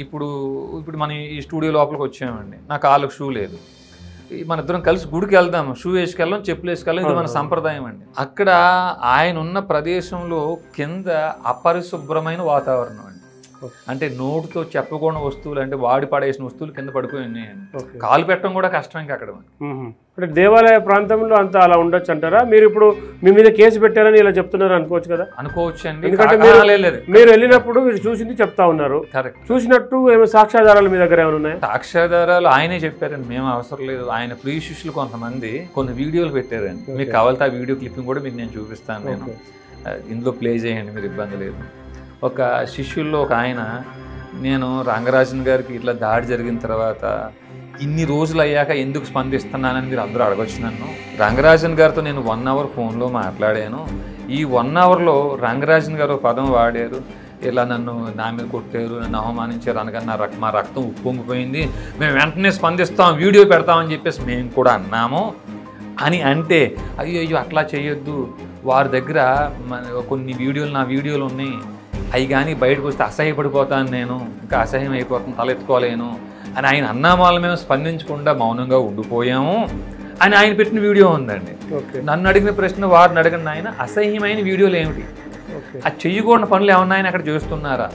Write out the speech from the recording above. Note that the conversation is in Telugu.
ఇప్పుడు ఇప్పుడు మనం ఈ స్టూడియో లోపలికి వచ్చామండి, నా కాళ్ళకు షూ లేదు, మన ఇద్దరం కలిసి గుడికి వెళ్దాం, షూ వేసుకెళ్ళాం, చెప్పులు వేసుకెళ్ళాం, ఇది మన సంప్రదాయం అండి. అక్కడ ఆయన ఉన్న ప్రదేశంలో కింద అపరిశుభ్రమైన వాతావరణం అండి. అంటే నోటితో చెప్పకూడని వస్తువులు, అంటే వాడి పడేసిన వస్తువులు కింద పడిపోయి ఉన్నాయండి. కాలు పెట్టడం కూడా కష్టం ఇంకా అక్కడ. అంటే దేవాలయ ప్రాంతంలో అంతా అలా ఉండొచ్చు అంటారా? మీరు ఇప్పుడు మీ మీద కేసు పెట్టారని ఇలా చెప్తున్నారు అనుకోవచ్చు కదా? అనుకోవచ్చు అండి, ఎందుకంటే మీరు వెళ్ళినప్పుడు మీరు చూసింది చెప్తా ఉన్నారు. కరెక్ట్. చూసినట్టు ఏమైనా సాక్ష్యాధారాలు మీ దగ్గర ఏమైనా ఉన్నాయా? సాక్ష్యాధారాలు ఆయనే చెప్పారండి, మేము అవసరం లేదు. ఆయన ప్రియ శిష్యులు కొంతమంది కొన్ని వీడియోలు పెట్టారండి, మీకు కావాలంటే ఆ వీడియో క్లిప్పింగ్ కూడా మీకు నేను చూపిస్తాను. నేను ఇందులో ప్లే చేయండి, మీరు ఇబ్బంది లేదు. ఒక శిష్యుల్లో ఒక ఆయన, నేను రంగరాజన్ గారికి ఇట్లా దాడి జరిగిన తర్వాత ఇన్ని రోజులు అయ్యాక ఎందుకు స్పందిస్తున్నానని మీరు అందరూ అడగొచ్చు నన్ను. రంగరాజన్ గారితో నేను 1 అవర్ ఫోన్లో మాట్లాడాను. ఈ 1 అవర్లో రంగరాజన్ గారు పదం వాడారు, ఇలా నన్ను నా మీద కొట్టారు, నన్ను అవమానించారు అనగా మా రక్తం ఉప్పొంగిపోయింది, మేము వెంటనే స్పందిస్తాం, వీడియో పెడతామని చెప్పేసి మేము కూడా అన్నాము అని అంటే, అయ్యో అట్లా చేయొద్దు, వారి దగ్గర కొన్ని వీడియోలు, నా వీడియోలు ఉన్నాయి, అవి కానీ బయటకు వస్తే అసహ్యపడిపోతాను, నేను ఇంకా అసహ్యం అయిపోతాను, తలెత్తుకోలేను అని ఆయన అన్నామాల మేము స్పందించకుండా మౌనంగా ఉండిపోయాము అని ఆయన పెట్టిన వీడియో ఉందండి. నన్ను అడిగిన ప్రశ్న వారిని అడగండి, ఆయన అసహ్యమైన వీడియోలు ఏమిటి, అది చెయ్యకూడని పనులు ఏమన్నా ఆయన అక్కడ చేస్తున్నారా?